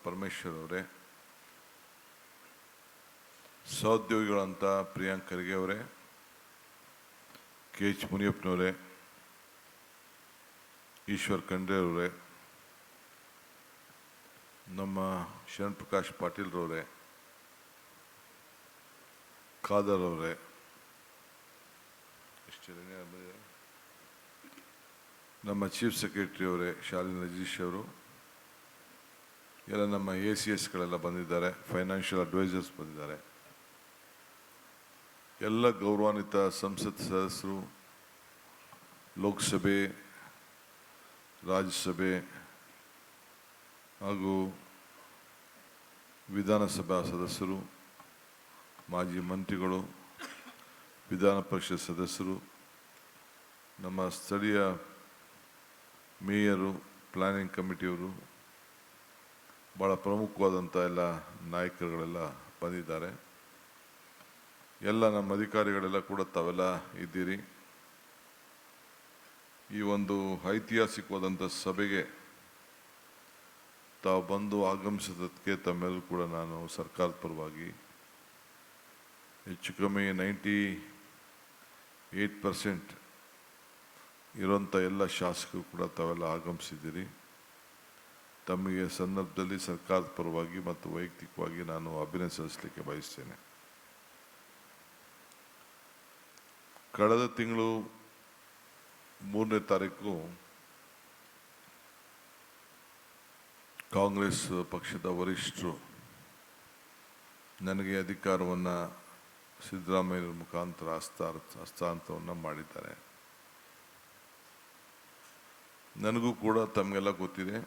ಪರಮೇಶ್ವರ್ ಅವರೇ, ಸಹೋದ್ಯೋಗಿಗಳಂತ ಪ್ರಿಯಾಂಕ್ ಖರ್ಗೆ ಅವರೇ, K H ಮುನಿಯಪ್ಪನವರೇ, Eshwar Khandre ಅವರೇ, ನಮ್ಮ ಶರಣ್ ಪ್ರಕಾಶ್ ಪಾಟೀಲ್ರವರೇ, ಖಾದರ್ ಅವರೇ, ನಮ್ಮ ಚೀಫ್ ಸೆಕ್ರೆಟರಿ ಅವರೇ ಶಾಲಿನ್ ರಜೀಶ್ ಅವರು, ಎಲ್ಲ ನಮ್ಮ ACSಗಳೆಲ್ಲ ಬಂದಿದ್ದಾರೆ, ಫೈನಾನ್ಷಿಯಲ್ ಅಡ್ವೈಸರ್ಸ್ ಬಂದಿದ್ದಾರೆ, ಎಲ್ಲ ಗೌರವಾನ್ವಿತ ಸಂಸತ್ ಸದಸ್ಯರು, ಲೋಕಸಭೆ, ರಾಜ್ಯಸಭೆ ಹಾಗೂ ವಿಧಾನಸಭಾ ಸದಸ್ಯರು, ಮಾಜಿ ಮಂತ್ರಿಗಳು, ವಿಧಾನ ಪರಿಷತ್ ಸದಸ್ಯರು, ನಮ್ಮ ಸ್ಥಳೀಯ ಮೇಯರು, ಪ್ಲಾನಿಂಗ್ ಕಮಿಟಿಯವರು, ಭಾಳ ಪ್ರಮುಖವಾದಂಥ ಎಲ್ಲ ನಾಯಕರುಗಳೆಲ್ಲ ಬಂದಿದ್ದಾರೆ. ಎಲ್ಲ ನಮ್ಮ ಅಧಿಕಾರಿಗಳೆಲ್ಲ ಕೂಡ ತಾವೆಲ್ಲ ಇದ್ದೀರಿ. ಈ ಒಂದು ಐತಿಹಾಸಿಕವಾದಂಥ ಸಭೆಗೆ ತಾವು ಬಂದು ಆಗಮಿಸಿದ್ದಕ್ಕೆ ತಮ್ಮೆಲ್ಲರೂ ಕೂಡ ನಾನು ಸರ್ಕಾರದ ಪರವಾಗಿ ಹೆಚ್ಚು ಕಮ್ಮಿ 98% ಇರೋಂಥ ಎಲ್ಲ ಶಾಸಕರು ಕೂಡ ತಾವೆಲ್ಲ ಆಗಮಿಸಿದ್ದೀರಿ. ತಮಗೆ ಸಂದರ್ಭದಲ್ಲಿ ಸರ್ಕಾರದ ಪರವಾಗಿ ಮತ್ತು ವೈಯಕ್ತಿಕವಾಗಿ ನಾನು ಅಭಿನಂದಿಸಲಿಕ್ಕೆ ಬಯಸ್ತೇನೆ. ಕಳೆದ ತಿಂಗಳು 3ನೇ ತಾರೀಕು ಕಾಂಗ್ರೆಸ್ ಪಕ್ಷದ ವರಿಷ್ಠರು ನನಗೆ ಅಧಿಕಾರವನ್ನು ಸಿದ್ದರಾಮಯ್ಯರ ಮುಖಾಂತರ ಹಸ್ತಾಂತರವನ್ನು ಮಾಡಿದ್ದಾರೆ. ನನಗೂ ಕೂಡ ತಮಗೆಲ್ಲ ಗೊತ್ತಿದೆ,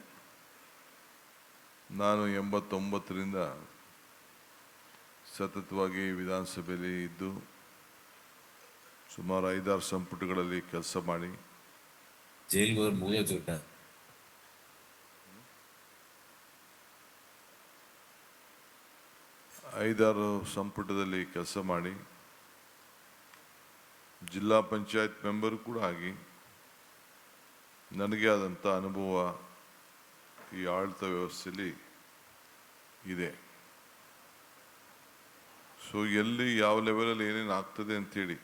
ನಾನು 89ರಿಂದ ಸತತವಾಗಿ ವಿಧಾನಸಭೆಯಲ್ಲಿ ಇದ್ದು ಸುಮಾರು 5-6 ಸಂಪುಟಗಳಲ್ಲಿ ಕೆಲಸ ಮಾಡಿ 5-6 ಸಂಪುಟದಲ್ಲಿ ಕೆಲಸ ಮಾಡಿ ಜಿಲ್ಲಾ ಪಂಚಾಯತ್ ಮೆಂಬರ್ ಕೂಡ ಆಗಿ ನನಗೆ ಆದಂಥ ಅನುಭವ ಈ ಆಡಳಿತ ವ್ಯವಸ್ಥೆಯಲ್ಲಿ ಇದೆ. ಸೊ ಎಲ್ಲಿ ಯಾವ ಲೆವೆಲಲ್ಲಿ ಏನೇನು ಆಗ್ತದೆ ಅಂಥೇಳಿ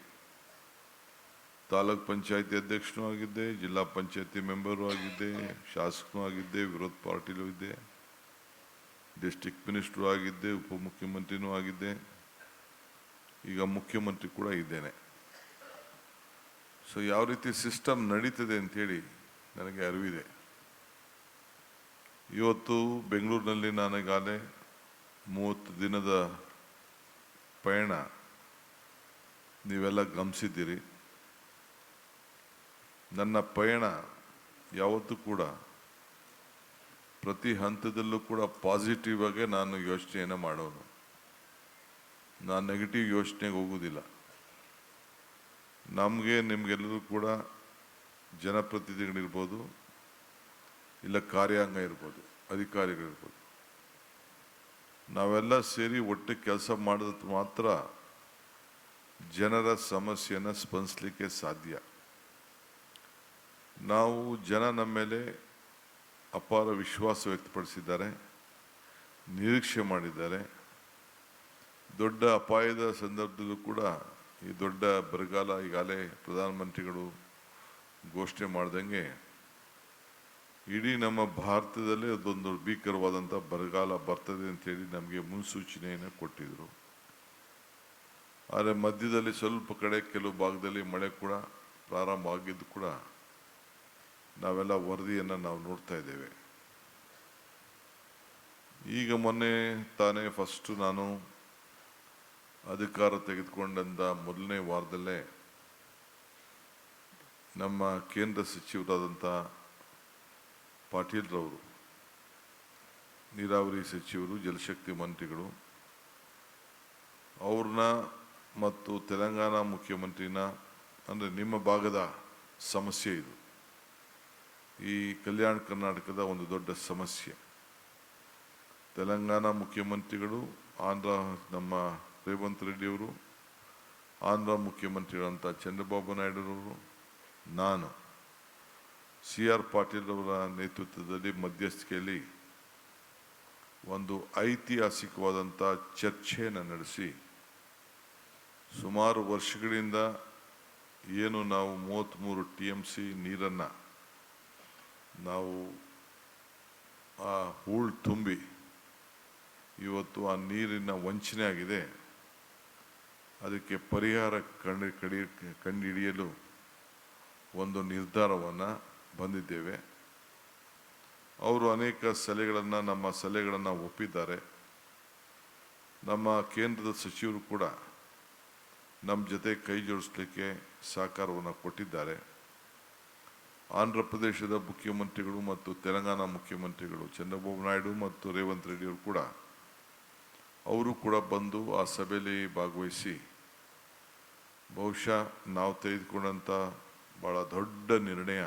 ತಾಲೂಕ್ ಪಂಚಾಯತಿ ಅಧ್ಯಕ್ಷನೂ ಆಗಿದ್ದೆ, ಜಿಲ್ಲಾ ಪಂಚಾಯತಿ ಮೆಂಬರು ಆಗಿದ್ದೆ, ಶಾಸಕನೂ ಆಗಿದ್ದೆ, ವಿರೋಧ ಪಾರ್ಟಿಲೂ ಇದ್ದೆ, ಡಿಸ್ಟ್ರಿಕ್ಟ್ ಮಿನಿಸ್ಟ್ರು ಆಗಿದ್ದೆ, ಉಪಮುಖ್ಯಮಂತ್ರಿನೂ ಆಗಿದ್ದೆ, ಈಗ ಮುಖ್ಯಮಂತ್ರಿ ಕೂಡ ಇದ್ದೇನೆ. ಸೊ ಯಾವ ರೀತಿ ಸಿಸ್ಟಮ್ ನಡೀತದೆ ಅಂಥೇಳಿ ನನಗೆ ಅರಿವಿದೆ. ಇವತ್ತು ಬೆಂಗಳೂರಿನಲ್ಲಿ ನನಗಾಗಲೇ 30 ದಿನದ ಪಯಣ ನೀವೆಲ್ಲ ಗಮನಿಸಿದ್ದೀರಿ. ನನ್ನ ಪಯಣ ಯಾವತ್ತೂ ಕೂಡ ಪ್ರತಿ ಹಂತದಲ್ಲೂ ಕೂಡ ಪಾಸಿಟಿವ್ ಆಗಿ ನಾನು ಯೋಚನೆಯನ್ನು ಮಾಡೋನು. ನಾನು ನೆಗೆಟಿವ್ ಯೋಚನೆಗೆ ಹೋಗೋದಿಲ್ಲ. ನಮಗೆ ನಿಮಗೆಲ್ಲರೂ ಕೂಡ ಜನಪ್ರತಿನಿಧಿಗಳಿರ್ಬೋದು, ಇಲ್ಲ ಕಾರ್ಯಾಂಗ ಇರ್ಬೋದು, ಅಧಿಕಾರಿಗಳಿರ್ಬೋದು, ನಾವೆಲ್ಲ ಸೇರಿ ಒಟ್ಟು ಕೆಲಸ ಮಾಡಿದ ಮಾತ್ರ ಜನರ ಸಮಸ್ಯೆಯನ್ನು ಸ್ಪಂದಿಸಲಿಕ್ಕೆ ಸಾಧ್ಯ. ನಾವು ಜನ ನಮ್ಮ ಮೇಲೆ ಅಪಾರ ವಿಶ್ವಾಸ ವ್ಯಕ್ತಪಡಿಸಿದ್ದಾರೆ, ನಿರೀಕ್ಷೆ ಮಾಡಿದ್ದಾರೆ. ದೊಡ್ಡ ಅಪಾಯದ ಸಂದರ್ಭದಲ್ಲೂ ಕೂಡ ಈ ದೊಡ್ಡ ಬರಗಾಲ ಈಗಾಗಲೇ ಪ್ರಧಾನಮಂತ್ರಿಗಳು ಘೋಷಣೆ ಮಾಡ್ದಂಗೆ ಇಡೀ ನಮ್ಮ ಭಾರತದಲ್ಲೇ ಅದೊಂದು ಭೀಕರವಾದಂಥ ಬರಗಾಲ ಬರ್ತದೆ ಅಂತೇಳಿ ನಮಗೆ ಮುನ್ಸೂಚನೆಯನ್ನು ಕೊಟ್ಟಿದ್ದರು. ಆದರೆ ಮಧ್ಯದಲ್ಲಿ ಸ್ವಲ್ಪ ಕಡೆ ಕೆಲವು ಭಾಗದಲ್ಲಿ ಮಳೆ ಕೂಡ ಪ್ರಾರಂಭ ಆಗಿದ್ದು ಕೂಡ ನಾವೆಲ್ಲ ವರದಿಯನ್ನು ನಾವು ನೋಡ್ತಾ ಇದ್ದೇವೆ. ಈಗ ಮೊನ್ನೆ ತಾನೇ ಫಸ್ಟು ನಾನು ಅಧಿಕಾರ ತೆಗೆದುಕೊಂಡಂಥ ಮೊದಲನೇ ವಾರದಲ್ಲೇ ನಮ್ಮ ಕೇಂದ್ರ ಸಚಿವರಾದಂಥ ಪಾಟೀಲ್ರವರು, ನೀರಾವರಿ ಸಚಿವರು, ಜಲಶಕ್ತಿ ಮಂತ್ರಿಗಳು, ಅವ್ರನ್ನ ಮತ್ತು ತೆಲಂಗಾಣ ಮುಖ್ಯಮಂತ್ರಿನ, ಅಂದರೆ ನಿಮ್ಮ ಭಾಗದ ಸಮಸ್ಯೆ ಇದು, ಈ ಕಲ್ಯಾಣ ಕರ್ನಾಟಕದ ಒಂದು ದೊಡ್ಡ ಸಮಸ್ಯೆ. ತೆಲಂಗಾಣ ಮುಖ್ಯಮಂತ್ರಿಗಳು, ಆಂಧ್ರ ನಮ್ಮ ರೇವಂತ್ ರೆಡ್ಡಿಯವರು, ಆಂಧ್ರ ಮುಖ್ಯಮಂತ್ರಿಗಳಂಥ ಚಂದ್ರಬಾಬು ನಾಯ್ಡುರವರು, ನಾನು CR ಪಾಟೀಲ್ ಅವರ ನೇತೃತ್ವದಲ್ಲಿ ಮಧ್ಯಸ್ಥಿಕೆಯಲ್ಲಿ ಒಂದು ಐತಿಹಾಸಿಕವಾದಂಥ ಚರ್ಚೆಯನ್ನು ನಡೆಸಿ ಸುಮಾರು ವರ್ಷಗಳಿಂದ ಏನು ನಾವು 33 TMC ನೀರನ್ನು ನಾವು ಆ ಹೂಳು ತುಂಬಿ ಇವತ್ತು ಆ ನೀರಿನ ವಂಚನೆ ಆಗಿದೆ. ಅದಕ್ಕೆ ಪರಿಹಾರ ಕಂಡುಹಿಡಿಯಲು ಒಂದು ನಿರ್ಧಾರವನ್ನು ಬಂದಿದ್ದೇವೆ. ಅವರು ಅನೇಕ ಸಲಹೆಗಳನ್ನು ನಮ್ಮ ಸಲಹೆಗಳನ್ನು ಒಪ್ಪಿದ್ದಾರೆ. ನಮ್ಮ ಕೇಂದ್ರದ ಸಚಿವರು ಕೂಡ ನಮ್ಮ ಜೊತೆ ಕೈ ಜೋಡಿಸಲಿಕ್ಕೆ ಸಹಕಾರವನ್ನು ಕೊಟ್ಟಿದ್ದಾರೆ. ಆಂಧ್ರ ಪ್ರದೇಶದ ಮುಖ್ಯಮಂತ್ರಿಗಳು ಮತ್ತು ತೆಲಂಗಾಣ ಮುಖ್ಯಮಂತ್ರಿಗಳು ಚಂದ್ರಬಾಬು ನಾಯ್ಡು ಮತ್ತು ರೇವಂತ್ ರೆಡ್ಡಿಯವರು ಕೂಡ ಅವರು ಕೂಡ ಬಂದು ಆ ಸಭೆಯಲ್ಲಿ ಭಾಗವಹಿಸಿ ಬಹುಶಃ ನಾವು ತೆಗೆದುಕೊಂಡಂಥ ಭಾಳ ದೊಡ್ಡ ನಿರ್ಣಯ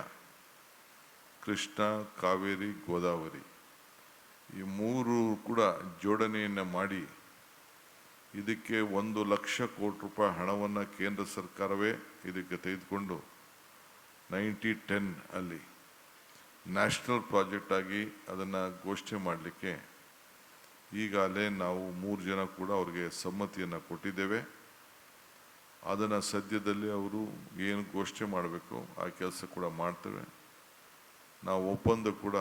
ಕೃಷ್ಣ, ಕಾವೇರಿ, ಗೋದಾವರಿ ಈ ಮೂರು ಕೂಡ ಜೋಡಣೆಯನ್ನು ಮಾಡಿ ಇದಕ್ಕೆ 1 ಲಕ್ಷ ಕೋಟಿ ರೂಪಾಯಿ ಹಣವನ್ನು ಕೇಂದ್ರ ಸರ್ಕಾರವೇ ಇದಕ್ಕೆ ತೆಗೆದುಕೊಂಡು 90-10 ಅಲ್ಲಿ ನ್ಯಾಷನಲ್ ಪ್ರಾಜೆಕ್ಟ್ ಆಗಿ ಅದನ್ನು ಘೋಷಣೆ ಮಾಡಲಿಕ್ಕೆ ಈಗಾಗಲೇ ನಾವು 3 ಜನ ಕೂಡ ಅವರಿಗೆ ಸಮ್ಮತಿಯನ್ನು ಕೊಟ್ಟಿದ್ದೇವೆ. ಅದನ್ನು ಸದ್ಯದಲ್ಲಿ ಅವರು ಏನು ಘೋಷಣೆ ಮಾಡಬೇಕು ಆ ಕೆಲಸ ಕೂಡ ಮಾಡ್ತೇವೆ. ನಾವು ಒಪ್ಪಂದ ಕೂಡ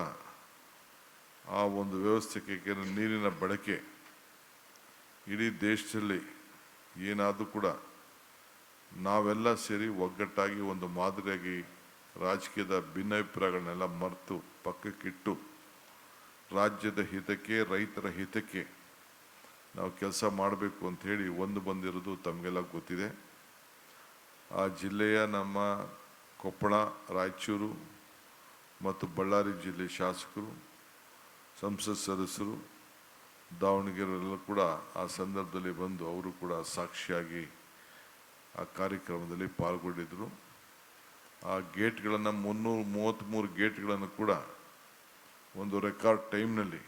ಆ ಒಂದು ವ್ಯವಸ್ಥೆಗೆ ನೀರಿನ ಬಳಕೆ ಇಡೀ ದೇಶದಲ್ಲಿ ಏನಾದರೂ ಕೂಡ ನಾವೆಲ್ಲ ಸೇರಿ ಒಗ್ಗಟ್ಟಾಗಿ ಒಂದು ಮಾದರಿಯಾಗಿ ರಾಜಕೀಯದ ಭಿನ್ನಾಭಿಪ್ರಾಯಗಳನ್ನೆಲ್ಲ ಮರೆತು ಪಕ್ಕಕ್ಕಿಟ್ಟು ರಾಜ್ಯದ ಹಿತಕ್ಕೆ, ರೈತರ ಹಿತಕ್ಕೆ ನಾವು ಕೆಲಸ ಮಾಡಬೇಕು ಅಂಥೇಳಿ ಬಂದಿರೋದು ತಮಗೆಲ್ಲ ಗೊತ್ತಿದೆ. ಆ ಜಿಲ್ಲೆಯ ನಮ್ಮ ಕೊಪ್ಪಳ, ರಾಯಚೂರು ಮತ್ತು ಬಳ್ಳಾರಿ ಜಿಲ್ಲೆ ಶಾಸಕರು, ಸಂಸತ್ ಸದಸ್ಯರು, ದಾವಣಗೆರೆಯಲ್ಲ ಕೂಡ ಆ ಸಂದರ್ಭದಲ್ಲಿ ಬಂದು ಅವರು ಕೂಡ ಸಾಕ್ಷಿಯಾಗಿ ಆ ಕಾರ್ಯಕ್ರಮದಲ್ಲಿ ಪಾಲ್ಗೊಂಡಿದ್ದರು. ಆ ಗೇಟ್ಗಳನ್ನು 333 ಗೇಟ್ಗಳನ್ನು ಕೂಡ ಒಂದು ರೆಕಾರ್ಡ್ ಟೈಮ್ನಲ್ಲಿ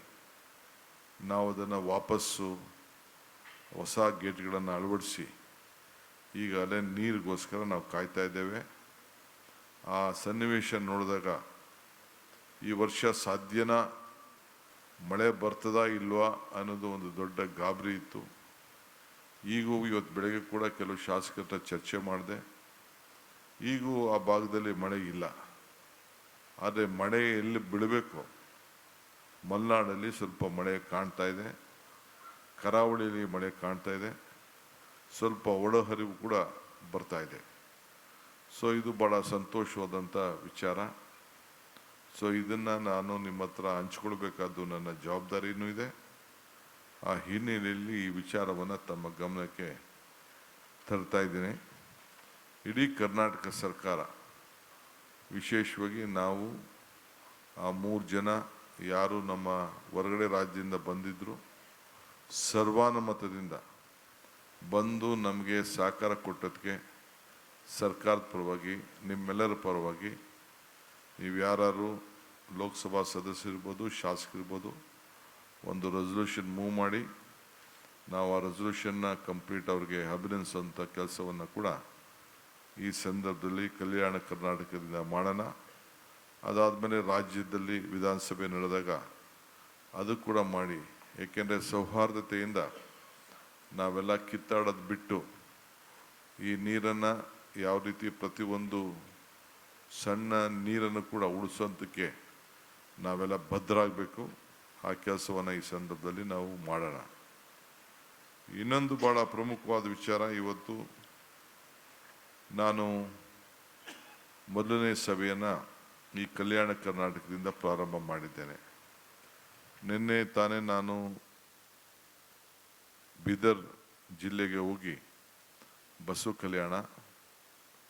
ನಾವು ಅದನ್ನು ವಾಪಸ್ಸು ಹೊಸ ಗೇಟ್ಗಳನ್ನು ಅಳವಡಿಸಿ ಈಗಾಗಲೇ ನೀರಿಗೋಸ್ಕರ ನಾವು ಕಾಯ್ತಾ ಇದ್ದೇವೆ. ಆ ಸನ್ನಿವೇಶ ನೋಡಿದಾಗ ಈ ವರ್ಷ ಸಾಧ್ಯನಾ, ಮಳೆ ಬರ್ತದಾ ಇಲ್ವಾ ಅನ್ನೋದು ಒಂದು ದೊಡ್ಡ ಗಾಬರಿ ಇತ್ತು. ಈಗೂ ಇವತ್ತು ಬೆಳಗ್ಗೆ ಕೂಡ ಕೆಲವು ಶಾಸಕರ ಚರ್ಚೆ ಮಾಡಿದೆ. ಈಗೂ ಆ ಭಾಗದಲ್ಲಿ ಮಳೆ ಇಲ್ಲ. ಆದರೆ ಮಳೆ ಎಲ್ಲಿ ಬೀಳಬೇಕು, ಮಲೆನಾಡಲ್ಲಿ ಸ್ವಲ್ಪ ಮಳೆ ಕಾಣ್ತಾ ಇದೆ, ಕರಾವಳಿಯಲ್ಲಿ ಮಳೆ ಕಾಣ್ತಾ ಇದೆ, ಸ್ವಲ್ಪ ಒಳಹರಿವು ಕೂಡ ಬರ್ತಾ ಇದೆ. ಸೊ ಇದು ಭಾಳ ಸಂತೋಷವಾದಂಥ ವಿಚಾರ. ಸೊ ಇದನ್ನು ನಾನು ನಿಮ್ಮ ಹತ್ರ ಹಂಚ್ಕೊಳ್ಬೇಕಾದ್ದು ನನ್ನ ಜವಾಬ್ದಾರಿಯೂ ಇದೆ. ಆ ಹಿನ್ನೆಲೆಯಲ್ಲಿ ಈ ವಿಚಾರವನ್ನು ತಮ್ಮ ಗಮನಕ್ಕೆ ತರ್ತಾ ಇದ್ದೀನಿ. ಇಡೀ ಕರ್ನಾಟಕ ಸರ್ಕಾರ, ವಿಶೇಷವಾಗಿ ನಾವು ಆ 3 ಜನ ಯಾರು ನಮ್ಮ ಹೊರಗಡೆ ರಾಜ್ಯದಿಂದ ಬಂದಿದ್ದರು, ಸರ್ವಾನುಮತದಿಂದ ಬಂದು ನಮಗೆ ಸಹಕಾರ ಕೊಟ್ಟದಕ್ಕೆ ಸರ್ಕಾರದ ಪರವಾಗಿ, ನಿಮ್ಮೆಲ್ಲರ ಪರವಾಗಿ, ನೀವು ಯಾರು ಲೋಕಸಭಾ ಸದಸ್ಯರಿರ್ಬೋದು, ಶಾಸಕರಿರ್ಬೋದು, ಒಂದು ರೆಸಲ್ಯೂಷನ್ ಮೂವ್ ಮಾಡಿ ನಾವು ಆ ರೆಸಲ್ಯೂಷನ್ನ ಕಂಪ್ಲೀಟ್ ಅವ್ರಿಗೆ ಅಭಿನಂದಿಸುವಂಥ ಕೆಲಸವನ್ನು ಕೂಡ ಈ ಸಂದರ್ಭದಲ್ಲಿ ಕಲ್ಯಾಣ ಕರ್ನಾಟಕದಿಂದ ಮಾಡೋಣ. ಅದಾದಮೇಲೆ ರಾಜ್ಯದಲ್ಲಿ ವಿಧಾನಸಭೆ ನಡೆದಾಗ ಅದು ಕೂಡ ಮಾಡಿ. ಏಕೆಂದರೆ ಸೌಹಾರ್ದತೆಯಿಂದ ನಾವೆಲ್ಲ ಕಿತ್ತಾಡೋದು ಬಿಟ್ಟು ಈ ನೀರನ್ನು ಯಾವ ರೀತಿ ಪ್ರತಿಯೊಂದು ಸಣ್ಣ ನೀರನ್ನು ಕೂಡ ಉಳಿಸೋಂಥಕ್ಕೆ ನಾವೆಲ್ಲ ಬದ್ಧರಾಗಬೇಕು. ಆ ಕೆಲಸವನ್ನು ಈ ಸಂದರ್ಭದಲ್ಲಿ ನಾವು ಮಾಡೋಣ. ಇನ್ನೊಂದು ಭಾಳ ಪ್ರಮುಖವಾದ ವಿಚಾರ, ಇವತ್ತು ನಾನು ಮೊದಲನೇ ಸಭೆಯನ್ನು ಈ ಕಲ್ಯಾಣ ಕರ್ನಾಟಕದಿಂದ ಪ್ರಾರಂಭ ಮಾಡಿದ್ದೇನೆ. ನಿನ್ನೆ ತಾನೇ ನಾನು ಬೀದರ್ ಜಿಲ್ಲೆಗೆ ಹೋಗಿ ಬಸವ ಕಲ್ಯಾಣ,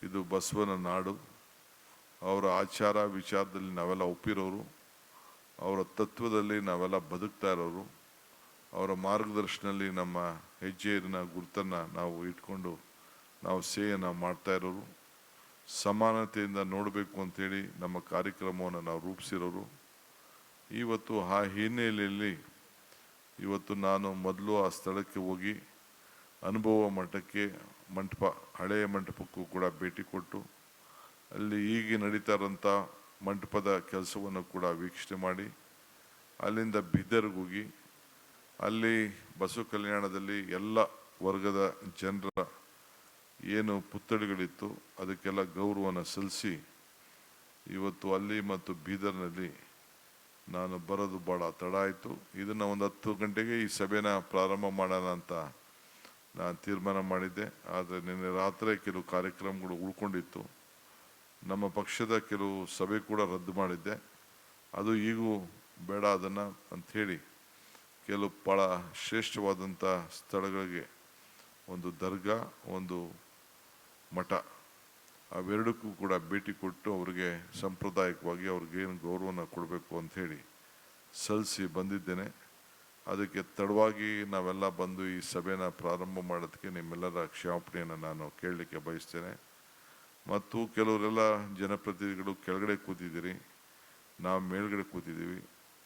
ಇದು ಬಸವನ ನಾಡು, ಅವರ ಆಚಾರ ವಿಚಾರದಲ್ಲಿ ನಾವೆಲ್ಲ ಒಪ್ಪಿರೋರು, ಅವರ ತತ್ವದಲ್ಲಿ ನಾವೆಲ್ಲ ಬದುಕ್ತಾ ಇರೋರು, ಅವರ ಮಾರ್ಗದರ್ಶನದಲ್ಲಿ ನಮ್ಮ ಹೆಜ್ಜೆಯ ಗುರುತನ್ನು ನಾವು ಇಟ್ಕೊಂಡು ನಾವು ಸೇವೆಯನ್ನು ಮಾಡ್ತಾ ಇರೋರು, ಸಮಾನತೆಯಿಂದ ನೋಡಬೇಕು ಅಂಥೇಳಿ ನಮ್ಮ ಕಾರ್ಯಕ್ರಮವನ್ನು ನಾವು ರೂಪಿಸಿರೋರು. ಇವತ್ತು ಆ ಹಿನ್ನೆಲೆಯಲ್ಲಿ ಇವತ್ತು ನಾನು ಮೊದಲು ಆ ಸ್ಥಳಕ್ಕೆ ಹೋಗಿ ಅನುಭವ ಮಂಟಪ ಹಳೆಯ ಮಂಟಪಕ್ಕೂ ಕೂಡ ಭೇಟಿ ಕೊಟ್ಟು ಅಲ್ಲಿ ಈಗ ನಡೀತಾ ಇರೋಂಥ ಮಂಟಪದ ಕೆಲಸವನ್ನು ಕೂಡ ವೀಕ್ಷಣೆ ಮಾಡಿ, ಅಲ್ಲಿಂದ ಬೀದರ್ಗೆ ಹೋಗಿ ಅಲ್ಲಿ ಬಸವ ಕಲ್ಯಾಣದಲ್ಲಿ ಎಲ್ಲ ವರ್ಗದ ಜನರ ಏನು ಪುತ್ಥಳಿಗಳಿತ್ತು ಅದಕ್ಕೆಲ್ಲ ಗೌರವನ ಸಲ್ಲಿಸಿ ಇವತ್ತು ಅಲ್ಲಿ ಮತ್ತು ಬೀದರ್ನಲ್ಲಿ ನಾನು ಬರೋದು ಭಾಳ ತಡ ಆಯಿತು. ಇದನ್ನು ಒಂದು 10 ಗಂಟೆಗೆ ಈ ಸಭೆನ ಪ್ರಾರಂಭ ಮಾಡೋಣ ಅಂತ ನಾನು ತೀರ್ಮಾನ ಮಾಡಿದ್ದೆ. ಆದರೆ ನಿನ್ನೆ ರಾತ್ರಿ ಕೆಲವು ಕಾರ್ಯಕ್ರಮಗಳು ಉಳ್ಕೊಂಡಿತ್ತು. ನಮ್ಮ ಪಕ್ಷದ ಕೆಲವು ಸಭೆ ಕೂಡ ರದ್ದು ಮಾಡಿದ್ದೆ. ಅದು ಈಗೂ ಬೇಡ ಅದನ್ನು ಅಂಥೇಳಿ ಕೆಲವು ಭಾಳ ಶ್ರೇಷ್ಠವಾದಂಥ ಸ್ಥಳಗಳಿಗೆ ಒಂದು ದರ್ಗಾ, ಒಂದು ಮಠ, ಅವೆರಡಕ್ಕೂ ಕೂಡ ಭೇಟಿ ಕೊಟ್ಟು ಅವ್ರಿಗೆ ಸಾಂಪ್ರದಾಯಿಕವಾಗಿ ಅವ್ರಿಗೇನು ಗೌರವನ ಕೊಡಬೇಕು ಅಂಥೇಳಿ ಸಲ್ಲಿಸಿ ಬಂದಿದ್ದೇನೆ. ಅದಕ್ಕೆ ತಡವಾಗಿ ನಾವೆಲ್ಲ ಬಂದು ಈ ಸಭೆನ ಪ್ರಾರಂಭ ಮಾಡೋದಕ್ಕೆ ನಿಮ್ಮೆಲ್ಲರ ಕ್ಷಮಾಪಣೆಯನ್ನು ನಾನು ಕೇಳಲಿಕ್ಕೆ ಬಯಸ್ತೇನೆ. ಮತ್ತು ಕೆಲವರೆಲ್ಲ ಜನಪ್ರತಿನಿಧಿಗಳು ಕೆಳಗಡೆ ಕೂತಿದ್ದೀರಿ, ನಾವು ಮೇಲ್ಗಡೆ ಕೂತಿದ್ದೀವಿ.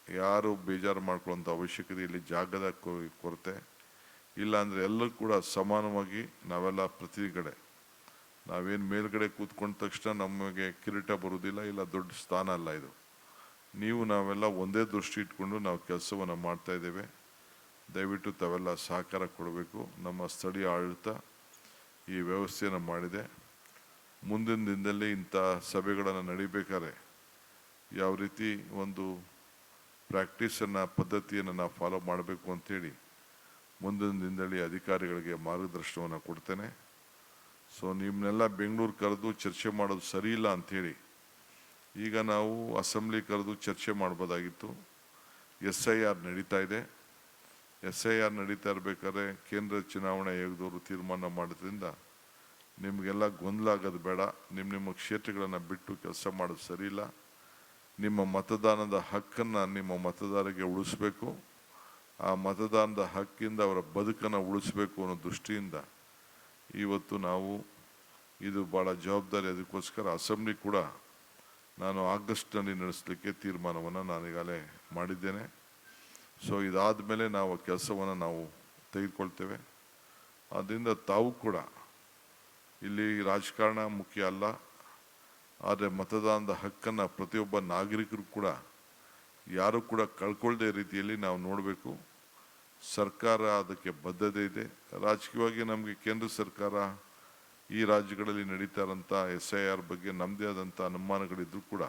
ಯಾರು ಬೇಜಾರು ಮಾಡ್ಕೊಳ್ಳೋಂಥ ಅವಶ್ಯಕತೆ, ಇಲ್ಲಿ ಜಾಗದ ಕೊರತೆ ಇಲ್ಲ. ಅಂದರೆ ಎಲ್ಲರೂ ಕೂಡ ಸಮಾನವಾಗಿ ನಾವೆಲ್ಲ ಪ್ರತಿನಿಧಿಗಳೇ. ನಾವೇನು ಮೇಲ್ಗಡೆ ಕೂತ್ಕೊಂಡ ತಕ್ಷಣ ನಮಗೆ ಕಿರೀಟ ಬರುವುದಿಲ್ಲ, ಇಲ್ಲ ದೊಡ್ಡ ಸ್ಥಾನ ಅಲ್ಲ ಇದು. ನೀವು ನಾವೆಲ್ಲ ಒಂದೇ ದೃಷ್ಟಿ ಇಟ್ಕೊಂಡು ನಾವು ಕೆಲಸವನ್ನು ಮಾಡ್ತಾ ಇದ್ದೇವೆ. ದಯವಿಟ್ಟು ತಾವೆಲ್ಲ ಸಹಕಾರ ಕೊಡಬೇಕು. ನಮ್ಮ ಸ್ಥಳೀಯ ಆಡಳಿತ ಈ ವ್ಯವಸ್ಥೆಯನ್ನು ಮಾಡಿದೆ. ಮುಂದಿನ ದಿನದಲ್ಲಿ ಇಂಥ ಸಭೆಗಳನ್ನು ನಡಿಬೇಕಾದ್ರೆ ಯಾವ ರೀತಿ ಒಂದು ಪ್ರಾಕ್ಟೀಸನ್ನು, ಪದ್ಧತಿಯನ್ನು ನಾವು ಫಾಲೋ ಮಾಡಬೇಕು ಅಂಥೇಳಿ ಮುಂದಿನ ದಿನದಲ್ಲಿ ಅಧಿಕಾರಿಗಳಿಗೆ ಮಾರ್ಗದರ್ಶನವನ್ನು ಕೊಡ್ತೇನೆ. ಸೊ ನಿಮ್ಮನ್ನೆಲ್ಲ ಬೆಂಗಳೂರು ಕರೆದು ಚರ್ಚೆ ಮಾಡೋದು ಸರಿ ಇಲ್ಲ ಅಂಥೇಳಿ ಈಗ ನಾವು ಅಸೆಂಬ್ಲಿ ಕರೆದು ಚರ್ಚೆ ಮಾಡ್ಬೋದಾಗಿತ್ತು. SIR ನಡೀತಾ ಇದೆ. SIR ನಡೀತಾ ಇರಬೇಕಾದ್ರೆ ಕೇಂದ್ರ ಚುನಾವಣಾ ಆಯೋಗದವರು ತೀರ್ಮಾನ ಮಾಡೋದ್ರಿಂದ ನಿಮಗೆಲ್ಲ ಗೊಂದಲ ಆಗೋದು ಬೇಡ. ನಿಮ್ಮ ಕ್ಷೇತ್ರಗಳನ್ನು ಬಿಟ್ಟು ಕೆಲಸ ಮಾಡೋದು ಸರಿ ಇಲ್ಲ. ನಿಮ್ಮ ಮತದಾನದ ಹಕ್ಕನ್ನು ನಿಮ್ಮ ಮತದಾರರಿಗೆ ಉಳಿಸ್ಬೇಕು. ಆ ಮತದಾನದ ಹಕ್ಕಿಂದ ಅವರ ಬದುಕನ್ನು ಉಳಿಸ್ಬೇಕು ಅನ್ನೋ ದೃಷ್ಟಿಯಿಂದ ಇವತ್ತು ನಾವು ಇದು ಭಾಳ ಜವಾಬ್ದಾರಿ. ಅದಕ್ಕೋಸ್ಕರ ಅಸೆಂಬ್ಲಿ ಕೂಡ ನಾನು ಆಗಸ್ಟ್ನಲ್ಲಿ ನಡೆಸಲಿಕ್ಕೆ ತೀರ್ಮಾನವನ್ನು ನಾನೀಗಾಗಲೇ ಮಾಡಿದ್ದೇನೆ. ಸೊ ಇದಾದ ಮೇಲೆ ನಾವು ಕೆಲಸವನ್ನು ನಾವು ತೆಗೆದುಕೊಳ್ತೇವೆ. ಆದ್ದರಿಂದ ತಾವು ಕೂಡ ಇಲ್ಲಿ ರಾಜಕಾರಣ ಮುಖ್ಯ ಅಲ್ಲ, ಆದರೆ ಮತದಾನದ ಹಕ್ಕನ್ನು ಪ್ರತಿಯೊಬ್ಬ ನಾಗರಿಕರು ಕೂಡ ಯಾರು ಕೂಡ ಕಳ್ಕೊಳ್ಳದೆ ರೀತಿಯಲ್ಲಿ ನಾವು ನೋಡಬೇಕು. ಸರ್ಕಾರ ಅದಕ್ಕೆ ಬದ್ಧತೆ ಇದೆ. ರಾಜಕೀಯವಾಗಿ ನಮಗೆ ಕೇಂದ್ರ ಸರ್ಕಾರ ಈ ರಾಜ್ಯಗಳಲ್ಲಿ ನಡೀತಾ ಇರೋಂಥ SIR ಬಗ್ಗೆ ನಮ್ಮದೇ ಆದಂಥ ಅನುಮಾನಗಳಿದ್ರೂ ಕೂಡ,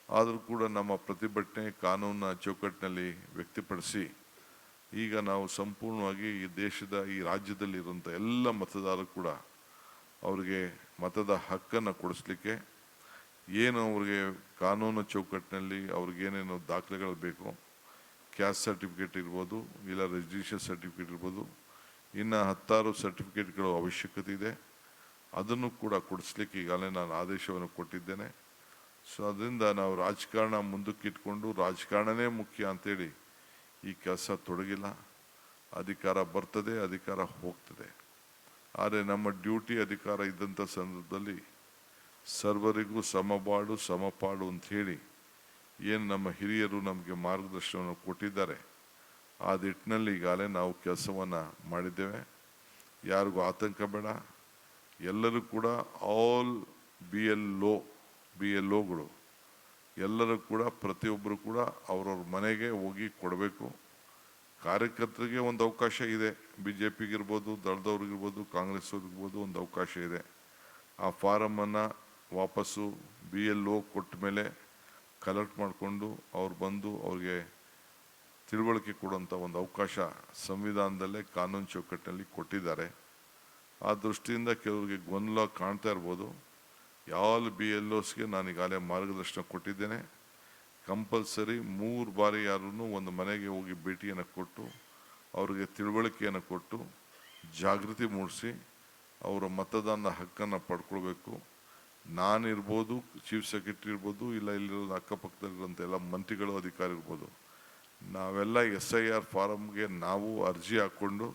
ಆದರೂ ಕೂಡ ನಮ್ಮ ಪ್ರತಿಭಟನೆ ಕಾನೂನಿನ ಚೌಕಟ್ಟಿನಲ್ಲಿ ವ್ಯಕ್ತಪಡಿಸಿ ಈಗ ನಾವು ಸಂಪೂರ್ಣವಾಗಿ ಈ ದೇಶದ, ಈ ರಾಜ್ಯದಲ್ಲಿರುವಂಥ ಎಲ್ಲ ಮತದಾರರು ಕೂಡ ಅವರಿಗೆ ಮತದ ಹಕ್ಕನ್ನು ಕೊಡಿಸ್ಲಿಕ್ಕೆ ಏನು ಅವ್ರಿಗೆ ಕಾನೂನು ಚೌಕಟ್ಟಿನಲ್ಲಿ ಅವ್ರಿಗೇನೇನು ದಾಖಲೆಗಳು ಬೇಕು, ಕ್ಯಾಸ್ಟ್ ಸರ್ಟಿಫಿಕೇಟ್ ಇರ್ಬೋದು, ಇಲ್ಲ ರಿಜಿಸ್ಟ್ರೇಷನ್ ಸರ್ಟಿಫಿಕೇಟ್ ಇರ್ಬೋದು, ಇನ್ನು 10 ಸರ್ಟಿಫಿಕೇಟ್ಗಳು ಅವಶ್ಯಕತೆ ಇದೆ. ಅದನ್ನು ಕೂಡ ಕೊಡಿಸ್ಲಿಕ್ಕೆ ಈಗಾಗಲೇ ನಾನು ಆದೇಶವನ್ನು ಕೊಟ್ಟಿದ್ದೇನೆ. ಸೊ ಅದರಿಂದ ನಾವು ರಾಜಕಾರಣ ಮುಂದಕ್ಕೆ ಇಟ್ಕೊಂಡು ರಾಜಕಾರಣನೇ ಮುಖ್ಯ ಅಂತೇಳಿ ಈ ಕೆಲಸ ತೊಡಗಿಲ್ಲ. ಅಧಿಕಾರ ಬರ್ತದೆ, ಅಧಿಕಾರ ಹೋಗ್ತದೆ. ಆದರೆ ನಮ್ಮ ಡ್ಯೂಟಿ, ಅಧಿಕಾರ ಇದ್ದಂಥ ಸಂದರ್ಭದಲ್ಲಿ ಸರ್ವರಿಗೂ ಸಮಬಾಳು ಸಮಪಾಡು ಅಂಥೇಳಿ ಏನು ನಮ್ಮ ಹಿರಿಯರು ನಮಗೆ ಮಾರ್ಗದರ್ಶನವನ್ನು ಕೊಟ್ಟಿದ್ದಾರೆ, ಆ ನಿಟ್ಟಿನಲ್ಲಿ ಈಗಾಗಲೇ ನಾವು ಕೆಲಸವನ್ನು ಮಾಡಿದ್ದೇವೆ. ಯಾರಿಗೂ ಆತಂಕ ಬೇಡ. ಎಲ್ಲರೂ ಕೂಡ ಆಲ್ BLOಗಳು ಎಲ್ಲರೂ ಕೂಡ ಪ್ರತಿಯೊಬ್ಬರು ಕೂಡ ಅವ್ರವ್ರ ಮನೆಗೆ ಹೋಗಿ ಕೊಡಬೇಕು. ಕಾರ್ಯಕರ್ತರಿಗೆ ಒಂದು ಅವಕಾಶ ಇದೆ, BJPಗಿರ್ಬೋದು, ದಳದವ್ರಿಗಿರ್ಬೋದು, ಕಾಂಗ್ರೆಸ್ ಅವ್ರಿಗಿರ್ಬೋದು ಒಂದು ಅವಕಾಶ ಇದೆ. ಆ ಫಾರಮನ್ನು ವಾಪಸ್ಸು BLO ಕೊಟ್ಟ ಮೇಲೆ ಕಲೆಕ್ಟ್ ಮಾಡಿಕೊಂಡು ಅವ್ರು ಬಂದು ಅವ್ರಿಗೆ ತಿಳುವಳಿಕೆ ಕೊಡುವಂಥ ಒಂದು ಅವಕಾಶ ಸಂವಿಧಾನದಲ್ಲೇ ಕಾನೂನು ಚೌಕಟ್ಟಿನಲ್ಲಿ ಕೊಟ್ಟಿದ್ದಾರೆ. ಆ ದೃಷ್ಟಿಯಿಂದ ಕೆಲವರಿಗೆ ಗೊಂದಲ ಕಾಣ್ತಾ ಇರ್ಬೋದು. ಯಾವ BLOಸ್ಗೆ ನಾನೀಗಾಗಲೇ ಮಾರ್ಗದರ್ಶನ ಕೊಟ್ಟಿದ್ದೇನೆ. ಕಂಪಲ್ಸರಿ 3 ಬಾರಿ ಯಾರೂ ಒಂದು ಮನೆಗೆ ಹೋಗಿ ಭೇಟಿಯನ್ನು ಕೊಟ್ಟು ಅವರಿಗೆ ತಿಳುವಳಿಕೆಯನ್ನು ಕೊಟ್ಟು ಜಾಗೃತಿ ಮೂಡಿಸಿ ಅವರ ಮತದಾನದ ಹಕ್ಕನ್ನು ಪಡ್ಕೊಳ್ಬೇಕು. ನಾನಿರ್ಬೋದು, ಚೀಫ್ ಸೆಕ್ರೆಟರಿ ಇರ್ಬೋದು, ಇಲ್ಲ ಇಲ್ಲಿರೋದು ಅಕ್ಕಪಕ್ಕದಲ್ಲಿರೋಂಥ ಎಲ್ಲ ಮಂತ್ರಿಗಳು, ಅಧಿಕಾರಿ ಇರ್ಬೋದು, ನಾವೆಲ್ಲ SIR ಫಾರಮ್ಗೆ ನಾವು ಅರ್ಜಿ ಹಾಕ್ಕೊಂಡು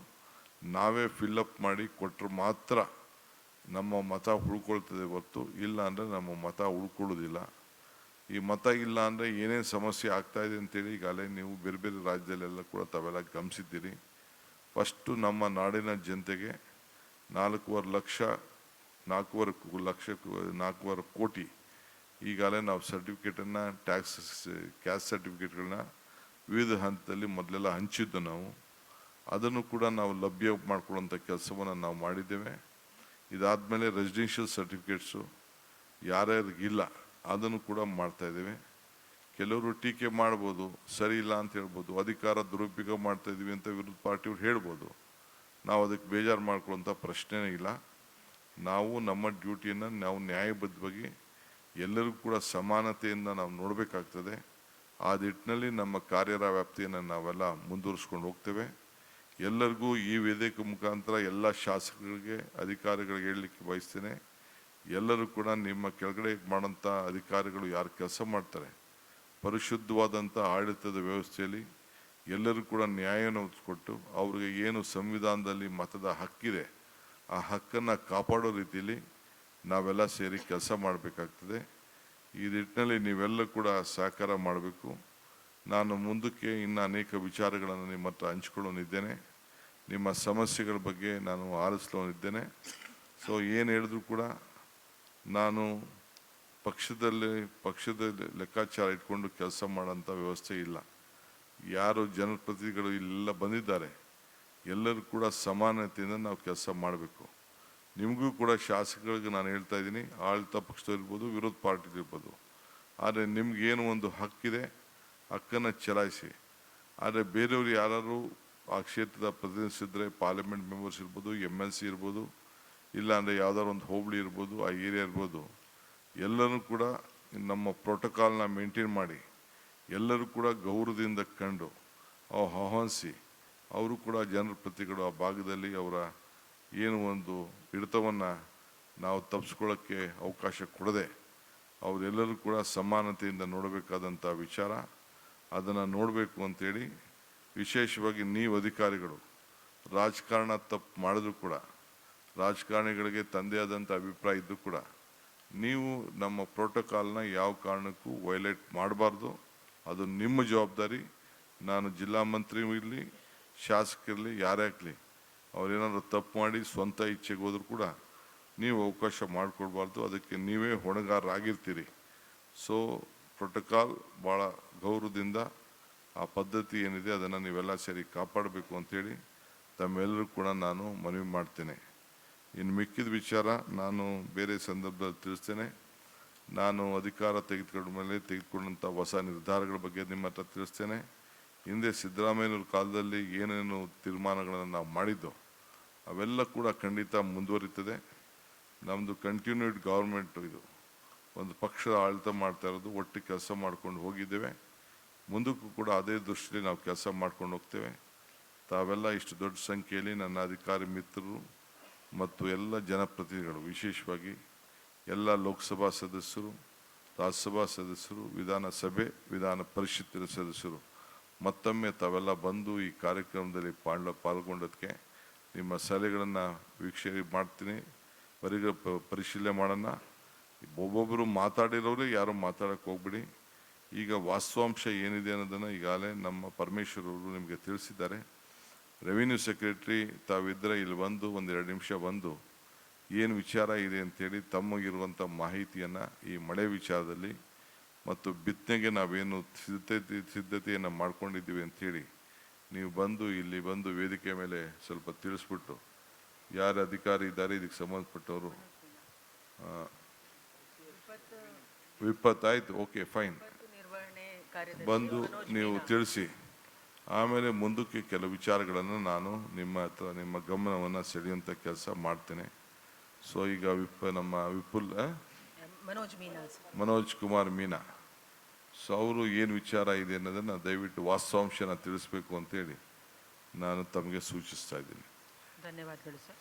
ನಾವೇ ಫಿಲ್ಲಪ್ ಮಾಡಿ ಕೊಟ್ಟರೆ ಮಾತ್ರ ನಮ್ಮ ಮತ ಉಳ್ಕೊಳ್ತದೆ ಹೊರತು ಇಲ್ಲ ಅಂದರೆ ನಮ್ಮ ಮತ ಉಳ್ಕೊಳ್ಳೋದಿಲ್ಲ. ಈ ಮತ ಇಲ್ಲ ಅಂದರೆ ಏನೇನು ಸಮಸ್ಯೆ ಆಗ್ತಾಯಿದೆ ಅಂತೇಳಿ ಈಗಾಗಲೇ ನೀವು ಬೇರೆ ಬೇರೆ ರಾಜ್ಯದಲ್ಲೆಲ್ಲ ಕೂಡ ತಾವೆಲ್ಲ ಗಮನಿಸಿದ್ದೀರಿ. ಫಸ್ಟು ನಮ್ಮ ನಾಡಿನ ಜನತೆಗೆ 4.5 ಕೋಟಿ ಈಗಾಗಲೇ ನಾವು ಸರ್ಟಿಫಿಕೇಟನ್ನು ಕ್ಯಾಸ್ಟ್ ಸರ್ಟಿಫಿಕೇಟ್ಗಳನ್ನ ವಿವಿಧ ಹಂತದಲ್ಲಿ ಮೊದಲೆಲ್ಲ ಹಂಚಿದ್ದು ನಾವು. ಅದನ್ನು ಕೂಡ ನಾವು ಲಭ್ಯ ಮಾಡಿಕೊಳ್ಳುವಂಥ ಕೆಲಸವನ್ನು ನಾವು ಮಾಡಿದ್ದೇವೆ. ಇದಾದಮೇಲೆ ರೆಸಿಡೆನ್ಷಿಯಲ್ ಸರ್ಟಿಫಿಕೇಟ್ಸು ಯಾರ್ಯಾರಿಗಿಲ್ಲ ಅದನ್ನು ಕೂಡ ಮಾಡ್ತಾ ಇದ್ದೇವೆ. ಕೆಲವರು ಟೀಕೆ ಮಾಡ್ಬೋದು, ಸರಿ ಇಲ್ಲ ಅಂತ ಹೇಳ್ಬೋದು, ಅಧಿಕಾರ ದುರುಪಯೋಗ ಮಾಡ್ತಾ ಇದೀವಿ ಅಂತ ವಿರೋಧ ಪಾರ್ಟಿಯವ್ರು ಹೇಳ್ಬೋದು. ನಾವು ಅದಕ್ಕೆ ಬೇಜಾರು ಮಾಡ್ಕೊಳ್ಳೋಂಥ ಪ್ರಶ್ನೆನೇ ಇಲ್ಲ. ನಾವು ನಮ್ಮ ಡ್ಯೂಟಿಯನ್ನು ನಾವು ನ್ಯಾಯಬದ್ಧವಾಗಿ ಎಲ್ಲರಿಗೂ ಕೂಡ ಸಮಾನತೆಯಿಂದ ನಾವು ನೋಡಬೇಕಾಗ್ತದೆ. ಆ ನಿಟ್ಟಿನಲ್ಲಿ ನಮ್ಮ ಕಾರ್ಯರ ವ್ಯಾಪ್ತಿಯನ್ನು ನಾವೆಲ್ಲ ಮುಂದುವರಿಸ್ಕೊಂಡು ಹೋಗ್ತೇವೆ. ಎಲ್ಲರಿಗೂ ಈ ವೇದಿಕೆ ಮುಖಾಂತರ ಎಲ್ಲ ಶಾಸಕರಿಗೆ, ಅಧಿಕಾರಿಗಳಿಗೆ ಹೇಳಲಿಕ್ಕೆ ಬಯಸ್ತೇನೆ, ಎಲ್ಲರೂ ಕೂಡ ನಿಮ್ಮ ಕೆಳಗಡೆ ಮಾಡೋಂಥ ಅಧಿಕಾರಿಗಳು ಯಾರು ಕೆಲಸ ಮಾಡ್ತಾರೆ, ಪರಿಶುದ್ಧವಾದಂಥ ಆಡಳಿತದ ವ್ಯವಸ್ಥೆಯಲ್ಲಿ ಎಲ್ಲರೂ ಕೂಡ ನ್ಯಾಯವನ್ನು ಒದಗಿಸ್ಕೊಟ್ಟು ಅವ್ರಿಗೆ ಏನು ಸಂವಿಧಾನದಲ್ಲಿ ಮತದ ಹಕ್ಕಿದೆ ಆ ಹಕ್ಕನ್ನು ಕಾಪಾಡೋ ರೀತಿಯಲ್ಲಿ ನಾವೆಲ್ಲ ಸೇರಿ ಕೆಲಸ ಮಾಡಬೇಕಾಗ್ತದೆ. ಈ ನಿಟ್ಟಿನಲ್ಲಿ ನೀವೆಲ್ಲ ಕೂಡ ಸಹಕಾರ ಮಾಡಬೇಕು. ನಾನು ಮುಂದಕ್ಕೆ ಇನ್ನು ಅನೇಕ ವಿಚಾರಗಳನ್ನು ನಿಮ್ಮ ಹತ್ರ ಹಂಚ್ಕೊಳ್ಳೋನಿದ್ದೇನೆ. ನಿಮ್ಮ ಸಮಸ್ಯೆಗಳ ಬಗ್ಗೆ ನಾನು ಆಲಿಸ್ಲೋನಿದ್ದೇನೆ. ಸೊ ಏನು ಹೇಳಿದ್ರು ಕೂಡ ನಾನು ಪಕ್ಷದ ಲೆಕ್ಕಾಚಾರ ಇಟ್ಕೊಂಡು ಕೆಲಸ ಮಾಡೋಂಥ ವ್ಯವಸ್ಥೆ ಇಲ್ಲ. ಯಾರು ಜನಪ್ರತಿನಿಧಿಗಳು ಇಲ್ಲೆಲ್ಲ ಬಂದಿದ್ದಾರೆ ಎಲ್ಲರೂ ಕೂಡ ಸಮಾನತೆಯಿಂದ ನಾವು ಕೆಲಸ ಮಾಡಬೇಕು. ನಿಮಗೂ ಕೂಡ ಶಾಸಕರಿಗೆ ನಾನು ಹೇಳ್ತಾ ಇದ್ದೀನಿ, ಆಡಳಿತ ಪಕ್ಷದಲ್ಲಿರ್ಬೋದು, ವಿರೋಧ ಪಾರ್ಟಿಲಿರ್ಬೋದು, ಆದರೆ ನಿಮ್ಗೇನು ಒಂದು ಹಕ್ಕಿದೆ ಹಕ್ಕನ್ನು ಚಲಾಯಿಸಿ. ಆದರೆ ಬೇರೆಯವರು ಯಾರು ಆ ಕ್ಷೇತ್ರದ ಪ್ರತಿನಿಧಿಸಿದ್ರೆ ಪಾರ್ಲಿಮೆಂಟ್ ಮೆಂಬರ್ಸ್ ಇರ್ಬೋದು, MLC ಇರ್ಬೋದು, ಇಲ್ಲಾಂದರೆ ಯಾವ್ದಾದ್ರು ಒಂದು ಹೋಬಳಿ ಇರ್ಬೋದು, ಆ ಏರಿಯಾ ಇರ್ಬೋದು, ಎಲ್ಲರೂ ಕೂಡ ನಮ್ಮ ಪ್ರೋಟೋಕಾಲ್ನ ಮೇಂಟೈನ್ ಮಾಡಿ ಎಲ್ಲರೂ ಕೂಡ ಗೌರವದಿಂದ ಕಂಡು ಆಹ್ವಾನಿಸಿ ಅವರು ಕೂಡ ಜನರ ಪ್ರತಿಗಳು ಆ ಭಾಗದಲ್ಲಿ ಅವರ ಏನು ಒಂದು ಹಿಡಿತವನ್ನು ನಾವು ತಪ್ಪಿಸ್ಕೊಳ್ಳೋಕ್ಕೆ ಅವಕಾಶ ಕೊಡದೆ ಅವರೆಲ್ಲರೂ ಕೂಡ ಸಮಾನತೆಯಿಂದ ನೋಡಬೇಕಾದಂಥ ವಿಚಾರ, ಅದನ್ನು ನೋಡಬೇಕು ಅಂತೇಳಿ ವಿಶೇಷವಾಗಿ ನೀವು ಅಧಿಕಾರಿಗಳು ರಾಜಕಾರಣ ತಪ್ಪು ಮಾಡಿದ್ರು ಕೂಡ, ರಾಜಕಾರಣಿಗಳಿಗೆ ತಂದೆ ಆದಂಥ ಅಭಿಪ್ರಾಯ ಇದ್ದು ಕೂಡ ನೀವು ನಮ್ಮ ಪ್ರೋಟೋಕಾಲ್ನ ಯಾವ ಕಾರಣಕ್ಕೂ ವೈಲೇಟ್ ಮಾಡಬಾರ್ದು. ಅದು ನಿಮ್ಮ ಜವಾಬ್ದಾರಿ. ನಾನು ಜಿಲ್ಲಾ ಮಂತ್ರಿ ಇರಲಿ, ಶಾಸಕರಿರಲಿ, ಯಾರೇ ಆಗಲಿ, ಅವರೇನಾದ್ರು ತಪ್ಪು ಮಾಡಿ ಸ್ವಂತ ಇಚ್ಛೆಗೆ ಹೋದ್ರು ಕೂಡ ನೀವು ಅವಕಾಶ ಮಾಡಿಕೊಡ್ಬಾರ್ದು. ಅದಕ್ಕೆ ನೀವೇ ಹೊಣೆಗಾರರಾಗಿರ್ತೀರಿ. ಸೊ ಪ್ರೋಟೋಕಾಲ್ ಭಾಳ ಗೌರವದಿಂದ ಆ ಪದ್ಧತಿ ಏನಿದೆ ಅದನ್ನು ನೀವೆಲ್ಲ ಸೇರಿ ಕಾಪಾಡಬೇಕು ಅಂಥೇಳಿ ತಮ್ಮೆಲ್ಲರೂ ಕೂಡ ನಾನು ಮನವಿ ಮಾಡ್ತೇನೆ. ಇನ್ನು ಮಿಕ್ಕಿದ ವಿಚಾರ ನಾನು ಬೇರೆ ಸಂದರ್ಭದಲ್ಲಿ ತಿಳಿಸ್ತೇನೆ. ನಾನು ಅಧಿಕಾರ ತೆಗೆದುಕೊಂಡ ಮೇಲೆ ತೆಗೆದುಕೊಂಡಂಥ ಹೊಸ ನಿರ್ಧಾರಗಳ ಬಗ್ಗೆ ನಿಮ್ಮ ಹತ್ರ ತಿಳಿಸ್ತೇನೆ. ಹಿಂದೆ ಸಿದ್ದರಾಮಯ್ಯನವ್ರ ಕಾಲದಲ್ಲಿ ಏನೇನು ತೀರ್ಮಾನಗಳನ್ನು ನಾವು ಮಾಡಿದ್ದೋ ಅವೆಲ್ಲ ಕೂಡ ಖಂಡಿತ ಮುಂದುವರಿತದೆ. ನಮ್ಮದು ಕಂಟಿನ್ಯೂಡ್ ಗೌರ್ಮೆಂಟು, ಇದು ಒಂದು ಪಕ್ಷದ ಆಡಳಿತ ಮಾಡ್ತಾ ಇರೋದು, ಒಟ್ಟು ಕೆಲಸ ಮಾಡ್ಕೊಂಡು ಹೋಗಿದ್ದೇವೆ. ಮುಂದಕ್ಕೂ ಕೂಡ ಅದೇ ದೃಷ್ಟಿಯಲ್ಲಿ ನಾವು ಕೆಲಸ ಮಾಡ್ಕೊಂಡು ಹೋಗ್ತೇವೆ. ತಾವೆಲ್ಲ ಇಷ್ಟು ದೊಡ್ಡ ಸಂಖ್ಯೆಯಲ್ಲಿ ನನ್ನ ಅಧಿಕಾರಿ ಮಿತ್ರರು ಮತ್ತು ಎಲ್ಲ ಜನಪ್ರತಿನಿಧಿಗಳು, ವಿಶೇಷವಾಗಿ ಎಲ್ಲ ಲೋಕಸಭಾ ಸದಸ್ಯರು, ರಾಜ್ಯಸಭಾ ಸದಸ್ಯರು, ವಿಧಾನಸಭೆ, ವಿಧಾನ ಪರಿಷತ್ತಿನ ಸದಸ್ಯರು ಮತ್ತೊಮ್ಮೆ ತಾವೆಲ್ಲ ಬಂದು ಈ ಕಾರ್ಯಕ್ರಮದಲ್ಲಿ ಪಾಲ್ಗೊಂಡದಕ್ಕೆ ನಿಮ್ಮ ಸಲಹೆಗಳನ್ನು ವೀಕ್ಷಣೆ ಮಾಡ್ತೀನಿ, ಪರಿಶೀಲನೆ ಮಾಡೋಣ. ಒಬ್ಬೊಬ್ಬರು ಮಾತಾಡಿರೋರು ಯಾರು ಮಾತಾಡೋಕ್ಕೆ ಹೋಗ್ಬಿಡಿ. ಈಗ ವಾಸ್ತವಾಂಶ ಏನಿದೆ ಅನ್ನೋದನ್ನು ಈಗಾಗಲೇ ನಮ್ಮ ಪರಮೇಶ್ವರ್ ಅವರು ನಿಮಗೆ ತಿಳಿಸಿದ್ದಾರೆ. ರೆವಿನ್ಯೂ ಸೆಕ್ರೆಟರಿ ತಾವಿದ್ದರೆ ಇಲ್ಲಿ ಬಂದು 1-2 ನಿಮಿಷ ಬಂದು ಏನು ವಿಚಾರ ಇದೆ ಅಂಥೇಳಿ ತಮಗಿರುವಂಥ ಮಾಹಿತಿಯನ್ನು ಈ ಮಳೆ ವಿಚಾರದಲ್ಲಿ ಮತ್ತು ಬಿತ್ತನೆಗೆ ನಾವೇನು ಸಿದ್ಧತೆಯನ್ನು ಮಾಡ್ಕೊಂಡಿದ್ದೀವಿ ಅಂಥೇಳಿ ನೀವು ಬಂದು ಇಲ್ಲಿ ಬಂದು ವೇದಿಕೆ ಮೇಲೆ ಸ್ವಲ್ಪ ತಿಳಿಸ್ಬಿಟ್ಟು, ಯಾರು ಅಧಿಕಾರಿ ಇದ್ದಾರೆ ಇದಕ್ಕೆ ಸಂಬಂಧಪಟ್ಟವರು, ವಿಪತ್ತಾಯ್ತು, ಓಕೆ ಫೈನ್, ಬಂದು ನೀವು ತಿಳಿಸಿ. ಆಮೇಲೆ ಮುಂದಕ್ಕೆ ಕೆಲವು ವಿಚಾರಗಳನ್ನು ನಾನು ನಿಮ್ಮ ಗಮನವನ್ನು ಸೆಳೆಯುವಂಥ ಕೆಲಸ ಮಾಡ್ತೇನೆ. ಸೊ ಈಗ ನಮ್ಮ ಮನೋಜ್ ಕುಮಾರ್ ಮೀನಾ, ಸೊ ಅವರು ಏನು ವಿಚಾರ ಇದೆ ಅನ್ನೋದನ್ನು ದಯವಿಟ್ಟು ವಾಸ್ತವಾಂಶನ ತಿಳಿಸ್ಬೇಕು ಅಂತೇಳಿ ನಾನು ತಮಗೆ ಸೂಚಿಸ್ತಾ ಇದ್ದೀನಿ. ಧನ್ಯವಾದಗಳು ಸರ್.